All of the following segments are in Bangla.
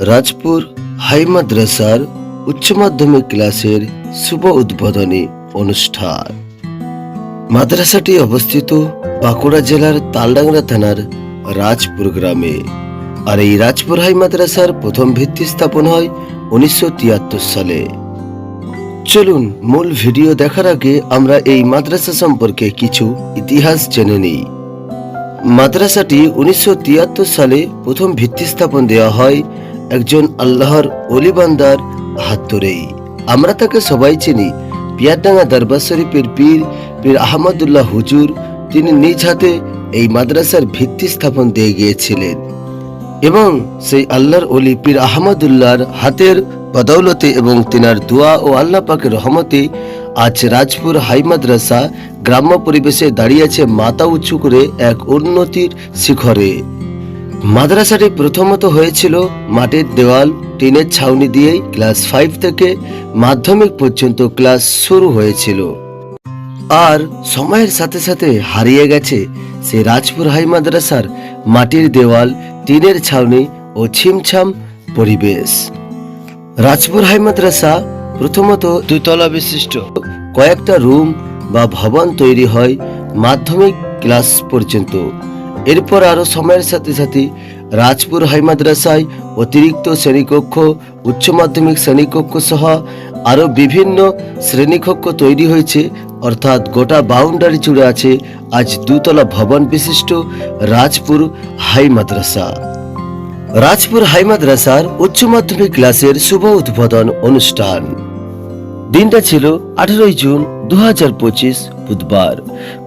রাজপুর হাই মাদ্রাসার উচ্চ মাধ্যমিক ক্লাসের শুভ উদ্বোধনী অনুষ্ঠান। মাদ্রাসাটি অবস্থিত বাঁকুড়া জেলার তালডাংরা থানার রাজপুর গ্রামে। আর এই রাজপুর হাই মাদ্রাসার প্রথম ভিত্তি স্থাপন হয় 1973 সালে। চলুন মূল ভিডিও দেখার আগে আমরা এই মাদ্রাসা সম্পর্কে কিছু ইতিহাস জেনে নিই। মাদ্রাসাটি 1973 সালে প্রথম ভিত্তি স্থাপন দেওয়া হয় একজন আল্লাহর ওলি বান্দার হাত ধরেই। আমরা তাকে সবাই চিনি, পিয়ারডাঙ্গা দরবার শরীফের পীর আহমদুল্লাহ হুজুর। তিনি নিজ হাতে এই মাদ্রাসার ভিত্তি স্থাপন দিয়ে গিয়েছিলেন এবং সেই আল্লাহর ওলি পীর আহমদুল্লাহর হাতের বদৌলতে এবং তিনার দোয়া ও আল্লাহ পাকের রহমতে আজ রাজপুর হাই মাদ্রাসা গ্রাম্য পরিবেশে দাঁড়িয়েছে মাথা উঁচু করে এক উন্নতির শিখরে। মাদ্রাসাটি প্রথমত হয়েছিল মাটির দেওয়াল টিনের ছাউনি দিয়েই। ক্লাস 5 থেকে মাধ্যমিক পর্যন্ত ক্লাস শুরু হয়েছিল। আর সময়ের সাথে সাথে হারিয়ে গেছে সেই রাজপুর হাই মাদ্রাসার মাটির দেওয়াল, টিনের ছাউনি ও ছিমছাম পরিবেশ। রাজপুর হাই মাদ্রাসা প্রথমত দুতলা বিশিষ্ট কয়েকটা রুম বা ভবন তৈরি হয় মাধ্যমিক ক্লাস পর্যন্ত। এরপর আরো সময়ের সাথে সাথে রাজপুর হাই মাদ্রাসায় অতিরিক্ত শ্রেণীকক্ষ, উচ্চ মাধ্যমিক শ্রেণীকক্ষ সহ আরো বিভিন্ন শ্রেণীকক্ষ তৈরি হয়েছে। অর্থাৎ গোটা বাউন্ডারি জুড়ে আছে আজ দুতলা ভবন বিশিষ্ট রাজপুর হাই মাদ্রাসা। রাজপুর হাই মাদ্রাসার উচ্চ মাধ্যমিক ক্লাসের শুভ উদ্বোধন অনুষ্ঠান। দিনটা ছিল 18 জুন 2025 বুধবার।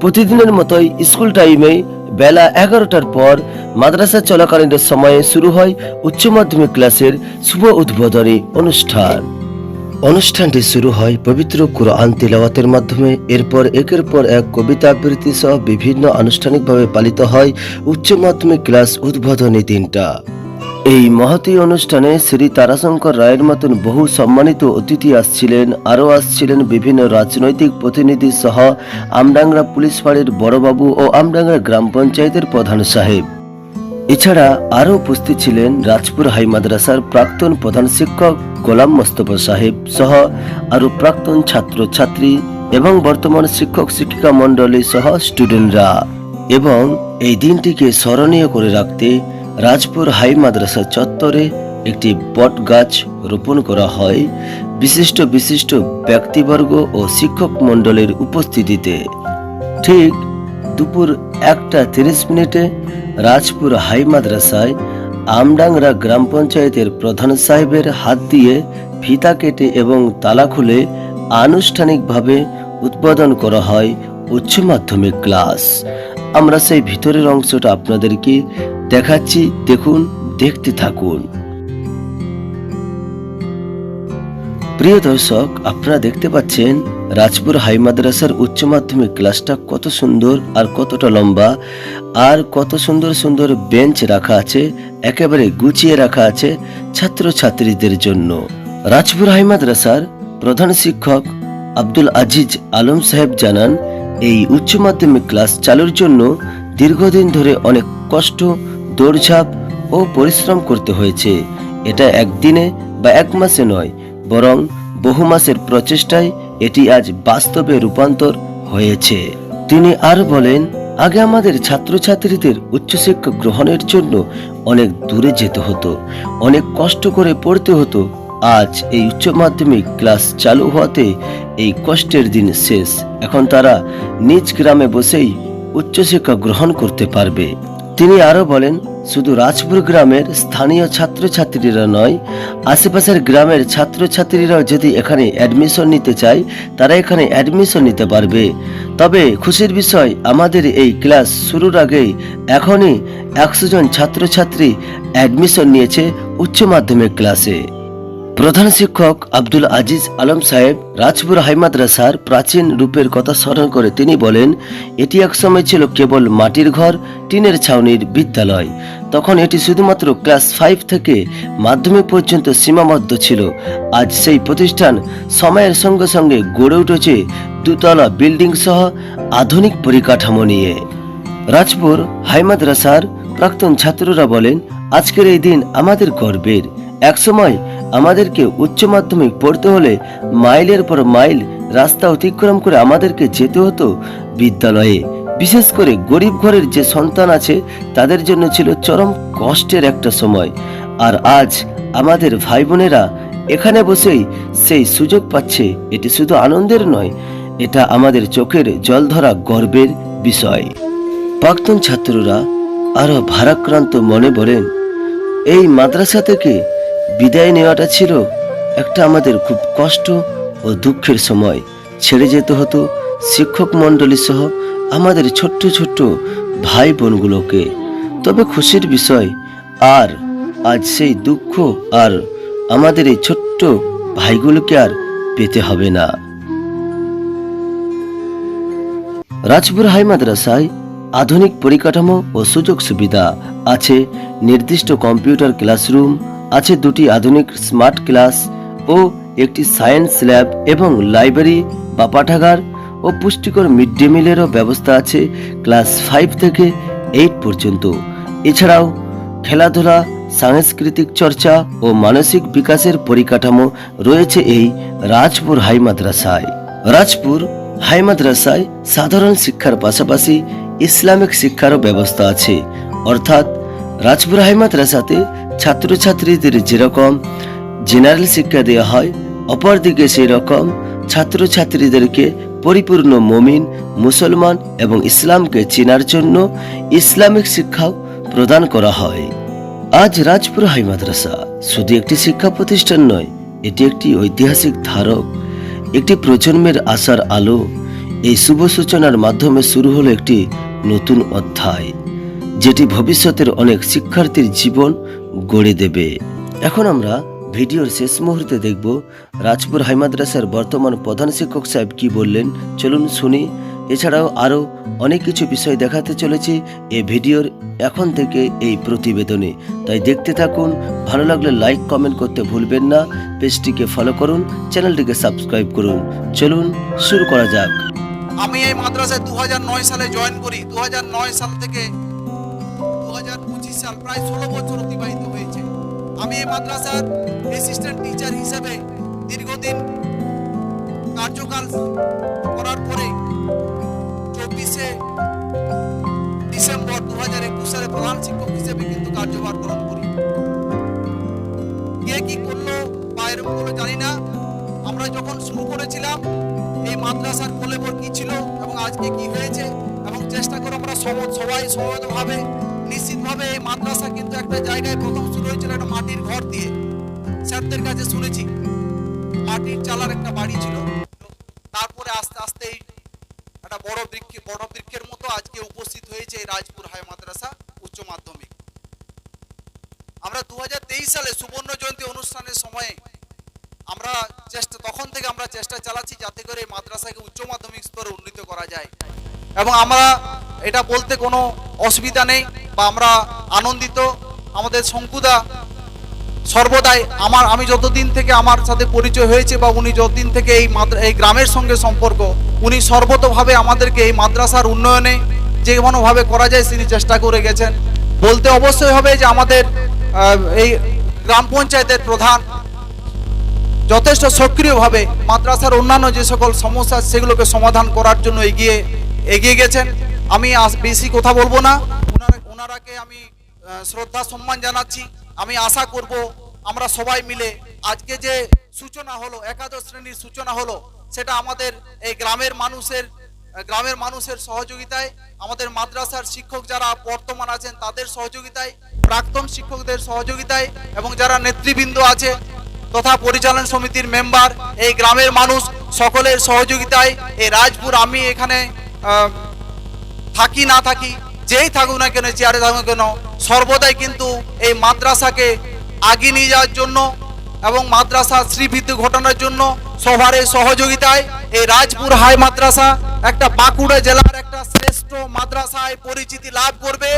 প্রতিদিনের মতোই স্কুল টাইমে বেলা 11টার পর মাদ্রাসা চলাকালীন সময়ে শুরু হয় উচ্চ মাধ্যমিক ক্লাসের শুভ উদ্বোধনী অনুষ্ঠান। অনুষ্ঠানটি শুরু হয় পবিত্র কুরআন তিলাওয়াতের মাধ্যমে। এরপর একের পর এক কবিতা আবৃত্তি সহ বিভিন্ন আনুষ্ঠানিকভাবে পালিত হয় উচ্চ মাধ্যমিক ক্লাস উদ্বোধনী দিনটা। এই মহতী অনুষ্ঠানে শ্রী তারাশঙ্কর রায়ের মতন বহু সম্মানিত অতিথি আসছিলেন। আরও আসছিলেন বিভিন্ন রাজনৈতিক প্রতিনিধি সহ আমডাংরা পুলিশ ফাঁড়ির বড়বাবু ও আমডাংরা গ্রাম পঞ্চায়েতের প্রধান সাহেব। এছাড়া আরও উপস্থিত ছিলেন রাজপুর হাই মাদ্রাসার প্রাক্তন প্রধান শিক্ষক গোলাম মোস্তফা সাহেব সহ আরও প্রাক্তন ছাত্র ছাত্রী এবং বর্তমান শিক্ষক শিক্ষিকা মণ্ডলী সহ স্টুডেন্টরা। এবং এই দিনটিকে স্মরণীয় করে রাখতে রাজপুর হাই মাদ্রাসা চত্বরে একটি বট গাছ রোপণ করা হয় বিশিষ্ট বিশিষ্ট ব্যক্তিবর্গ ও শিক্ষক মণ্ডলীর উপস্থিতিতে। ঠিক দুপুর 1:30 রাজপুর হাই মাদ্রাসায় আমডাংরা গ্রাম পঞ্চায়েতের প্রধান সাহেবের হাত দিয়ে ফিতা কেটে এবং তালা খুলে আনুষ্ঠানিকভাবে উদ্বোধন করা হয় উচ্চ মাধ্যমিক ক্লাস। আমরা সেই ভিতরের অংশটা আপনাদেরকে দেখাচ্ছি, দেখুন, দেখতে থাকুন। প্রিয় দর্শক, আপনারা দেখতে পাচ্ছেন রাজপুর হাই মাদ্রাসার উচ্চ মাধ্যমিক ক্লাসটা কত সুন্দর আর কতটা লম্বা, আর কত সুন্দর সুন্দর বেঞ্চ রাখা আছে, একেবারে গুছিয়ে রাখা আছে ছাত্র ছাত্রীদের জন্য। রাজপুর হাই মাদ্রাসার প্রধান শিক্ষক আব্দুল আজিজ আলম সাহেব জানান, এই উচ্চ মাধ্যমিক ক্লাস চালুর জন্য দীর্ঘদিন ধরে অনেক কষ্ট, দৌড়ঝাঁপ ও পরিশ্রম করতে হয়েছে। এটা একদিনে বা এক মাসে নয়, বরং বহু মাসের প্রচেষ্টায় এটি আজ বাস্তবে রূপান্তর হয়েছে। তিনি আর বলেন, আগে আমাদের ছাত্রছাত্রীদের উচ্চশিক্ষা গ্রহণের জন্য অনেক দূরে যেতে হতো, অনেক কষ্ট করে পড়তে হতো। আজ এই উচ্চ মাধ্যমিক ক্লাস চালু হওয়াতে এই কষ্টের দিন শেষ। এখন তারা নিজ গ্রামে বসেই উচ্চশিক্ষা গ্রহণ করতে পারবে। তিনি আরো বলেন, শুধু রাজপুর গ্রামের স্থানীয় ছাত্রছাত্রীরা নয়, আশেপাশের গ্রামের ছাত্রছাত্রীরাও যদি এখানে অ্যাডমিশন নিতে চায় তারা এখানে অ্যাডমিশন নিতে পারবে। তবে খুশির বিষয়, আমাদের এই ক্লাস শুরুর আগেই এখনই 100 জন ছাত্রছাত্রী অ্যাডমিশন নিয়েছে উচ্চ মাধ্যমিক ক্লাসে। প্রধান শিক্ষক আব্দুল আজিজ আলম সাহেব রাজপুর হাই মাদ্রাসার প্রাচীন রূপের কথা স্মরণ করে তিনি বলেন, এটি একসময় ছিল কেবল মাটির ঘর, টিনের ছাউনির বিদ্যালয়। তখন এটি শুধুমাত্র ক্লাস 5 থেকে মাধ্যমিক পর্যন্ত সীমাবদ্ধ ছিল। আজ সেই প্রতিষ্ঠান সময়ের সঙ্গে সঙ্গে গড়ে উঠেছে দুতলা বিল্ডিং সহ আধুনিক পরিকাঠামো নিয়ে। রাজপুর হাই মাদ্রাসার প্রাক্তন ছাত্ররা বলেন, আজকের এই দিন আমাদের গর্বের। একসময় আমাদেরকে উচ্চ মাধ্যমিক পড়তে হলে মাইলের পর মাইল রাস্তা অতিক্রম করে আমাদেরকে যেতে হতো বিদ্যালয়ে। বিশেষ করে গরিব ঘরের যে সন্তান আছে তাদের জন্য ছিল চরম কষ্টের একটা সময়। আর আজ আমাদের ভাই বোনেরা এখানে বসেই সেই সুযোগ পাচ্ছে। এটি শুধু আনন্দের নয়, এটা আমাদের চোখের জলধরা গর্বের বিষয়। প্রাক্তন ছাত্ররা আরো ভারাক্রান্ত মনে বলেন, এই মাদ্রাসা থেকে বিদায় নেওয়াটা ছিল একটা আমাদের খুব কষ্ট ও দুঃখের সময়। ছেড়ে যেতে হতো শিক্ষক মণ্ডলী সহ আমাদের ছোট্ট ছোট্ট ভাই বোনগুলোকে। তবে খুশির বিষয়, আর আজ সেই দুঃখ আর আমাদের এই ছোট্ট ভাইগুলোকে আর পেতে হবে না। রাজপুর হাই মাদ্রাসায় আধুনিক পরিকাঠামো ও সুযোগ সুবিধা আছে। নির্দিষ্ট কম্পিউটার ক্লাসরুম আছে, 2টি আধুনিক স্মার্ট ক্লাস ও একটি সায়েন্স ল্যাব এবং লাইব্রেরি বা পাঠাগার ও পুষ্টিকর মিড ডে মিলেরও ব্যবস্থা আছে ক্লাস 5 থেকে 8 পর্যন্ত। এছাড়াও খেলাধুলা, সাংস্কৃতিক চর্চা ও মানসিক বিকাশের পরিকাঠামো রয়েছে এই রাজপুর হাই মাদ্রাসায়। রাজপুর হাই মাদ্রাসায় সাধারণ শিক্ষার পাশাপাশি ইসলামিক শিক্ষারও ব্যবস্থা আছে। অর্থাৎ রাজপুর হাই মাদ্রাসাতে ছাত্রছাত্রীদের যেরকম জেনারেল শিক্ষা দেওয়া হয়, অপরদিকে সেই রকম ছাত্রছাত্রীদেরকে পরিপূর্ণ মুমিন, মুসলমান এবং ইসলামকে চেনার জন্য ইসলামিক শিক্ষাও প্রদান করা হয়। আজ রাজপুর হাই মাদ্রাসা শুধু একটি শিক্ষা প্রতিষ্ঠান নয়, এটি একটি ঐতিহাসিক ধারক, একটি প্রজন্মের আশার আলো। এই শুভ সূচনার মাধ্যমে শুরু হলো একটি নতুন অধ্যায়, যেটি ভবিষ্যতের অনেক শিক্ষার্থীর জীবন গড়ে দেবে। এখন আমরা ভিডিওর শেষ মুহূর্তে দেখব রাজপুর হাই মাদ্রাসার বর্তমান প্রধান শিক্ষক সাহেব কি বললেন। চলুন শুনি। এছাড়াও আরও অনেক কিছু বিষয় দেখাতে চলেছি এই ভিডিওর এখন থেকে এই প্রতিবেদনে, তাই দেখতে থাকুন। ভালো লাগলে লাইক কমেন্ট করতে ভুলবেন না। পেজটিকে ফলো করুন, চ্যানেলটিকে সাবস্ক্রাইব করুন। চলুন শুরু করা যাক। আমি এই মাদ্রাসায় 2009 সালে জয়েন করি। 2009 সাল থেকে 2025 সাল, প্রায় 16 বছর অতিবাহিত হয়েছে। আমি এই মাদ্রাসার অ্যাসিস্ট্যান্ট টিচার হিসেবে দীর্ঘদিন কার্যকাল করার পরে 24শে ডিসেম্বর 2021 সালে প্রধান শিক্ষক হিসেবে কিন্তু কার্যভার গ্রহণ করি। কে কি করলো বা এরকম কোনো জানি না। আমরা যখন শুরু করেছিলাম এই মাদ্রাসার কোলেবর কি ছিল এবং আজকে কি হয়েছে, এবং চেষ্টা করে আমরা সবাই সমবেতভাবে, নিশ্চিতভাবে এই মাদ্রাসা কিন্তু একটা জায়গায় প্রথম শুরু হয়েছিল একটা মাটির ঘর দিয়ে। স্যারদের কাছে শুনেছি মাটির চালার একটা বাড়ি ছিল, তারপরে আস্তে আস্তে একটা বড় বৃক্ষের মতো আজকে উপস্থিত হয়েছে এই রাজপুর হাই মাদ্রাসা উচ্চ মাধ্যমিক। আমরা 2023 সালে সুবর্ণ জয়ন্তী অনুষ্ঠানের সময়ে আমরা তখন থেকে আমরা চেষ্টা চালাচ্ছি যাতে করে এই মাদ্রাসাকে উচ্চ মাধ্যমিক স্তরে উন্নীত করা যায়, এবং আমরা এটা বলতে কোনো অসুবিধা নেই বা আমরা আনন্দিত। আমাদের শঙ্কুদা সর্বদাই আমি যতদিন থেকে আমার সাথে পরিচয় হয়েছে বা উনি যতদিন থেকে এই গ্রামের সঙ্গে সম্পর্ক, উনি সর্বতভাবে আমাদেরকে এই মাদ্রাসার উন্নয়নে যে কোনোভাবে করা যায় তিনি চেষ্টা করে গেছেন। বলতে অবশ্যই হবে যে আমাদের এই গ্রাম পঞ্চায়েতের প্রধান যথেষ্ট সক্রিয়ভাবে মাদ্রাসার অন্যান্য যে সকল সমস্যা সেগুলোকে সমাধান করার জন্য এগিয়ে গেছেন। আমি বেশি কথা বলবো না, ওনারাকে আমি শ্রদ্ধা সম্মান জানাচ্ছি। আমি আশা করব আমরা সবাই মিলে আজকে যে সূচনা হলো, একাদশ শ্রেণীর সূচনা হলো, সেটা আমাদের এই গ্রামের মানুষের সহযোগিতায়, আমাদের মাদ্রাসার শিক্ষক যারা বর্তমান আছেন তাদের সহযোগিতায়, প্রাক্তন শিক্ষকদের সহযোগিতায় এবং যারা নেতৃবৃন্দ আছে তথা পরিচালন সমিতির মেম্বার, এই গ্রামের মানুষ সকলের সহযোগিতায় এই রাজপুর, আমি এখানে থাকি না থাকি, যেই থাকুক না কেন, চেয়ারে থাকুক কেন, সর্বদাই কিন্তু এই মাদ্রাসাকে আগিয়ে নিয়ে যাওয়ার জন্য এবং মাদ্রাসা শ্রীবৃদ্ধি ঘটানোর জন্য সবার সহযোগিতায় এই রাজপুর হাই মাদ্রাসা একটা বাঁকুড়া জেলার একটা শ্রেষ্ঠ মাদ্রাসায় পরিচিতি লাভ করবে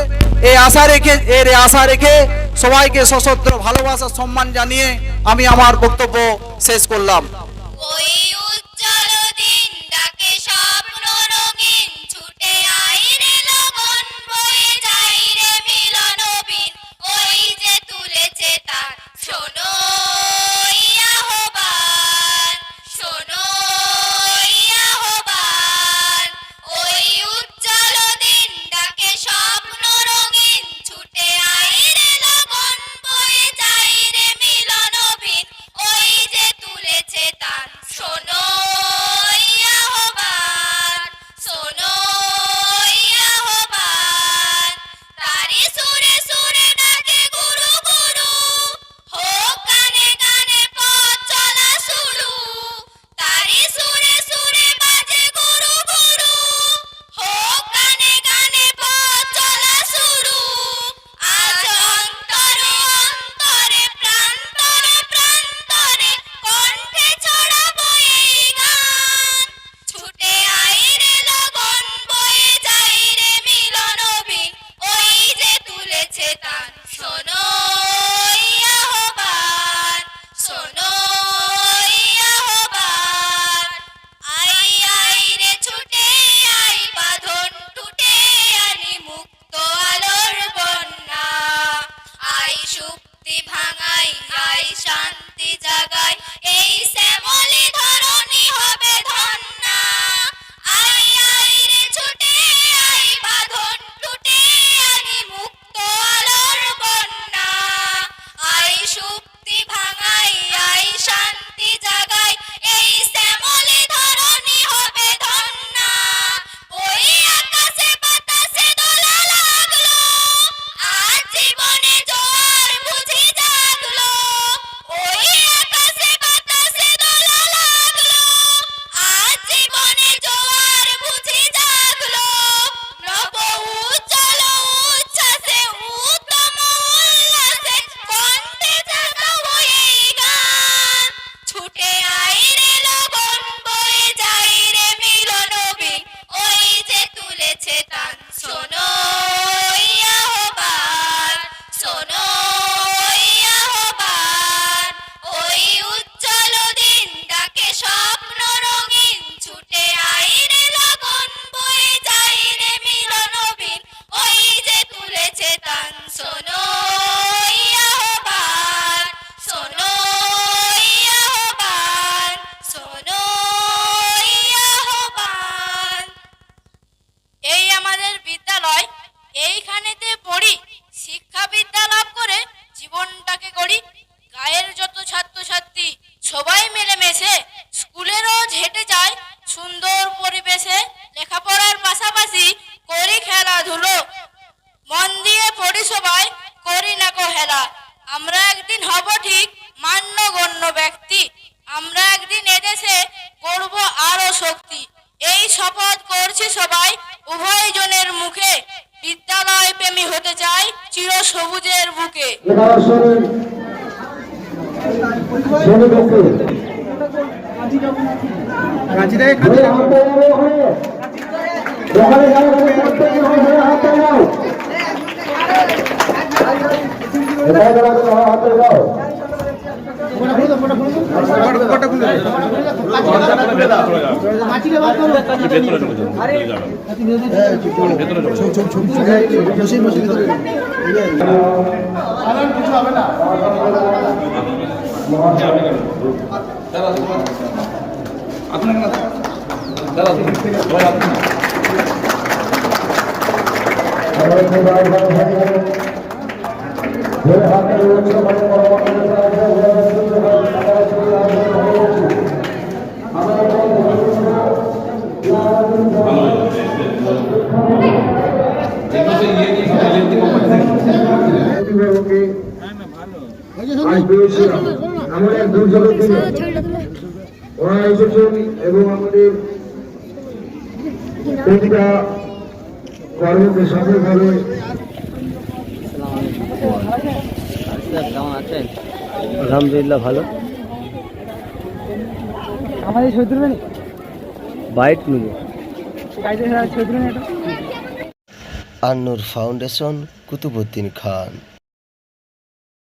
এই আশা রেখে সবাইকে সশস্ত্র ভালোবাসা সম্মান জানিয়ে আমি আমার বক্তব্য শেষ করলাম। ওই উজ্জ্বল দিন ডাকে স্বপ্ন রঙিন, ছুটে আই রে লগন, বয়ে যাই রে মিলন বিন, ওই যে তুলেছে তার শোনো সবাই মিলেমিশে স্কুলে রোজ হেঁটে যায় সুন্দর পরিবেশে, লেখাপড়ার পাশাপাশি করি খেলাধুলো, মন দিয়ে পড়ি সবাই, করি না কো হেলা। আমরা একদিন হব ঠিক মান্যগণ্য ব্যক্তি, আমরা একদিন এদেশে করব আরো শক্তি। এই শপথ করছি সবাই উভয় জনের মুখে, বিদ্যালয় প্রেমী হতে চাই চির সবুজের বুকে। আমরা এক দুর্যোগের দিনে ওরা এসেছেন এবং আমাদের প্রতিটা কর্মকে সফলভাবে। কেমন আছেন? আলহামদুলিল্লাহ ভালো। আমাদের ছবি তুলবেন? বাইক নেব। আন্নুর ফাউন্ডেশন, কুতুবুদ্দিন খান।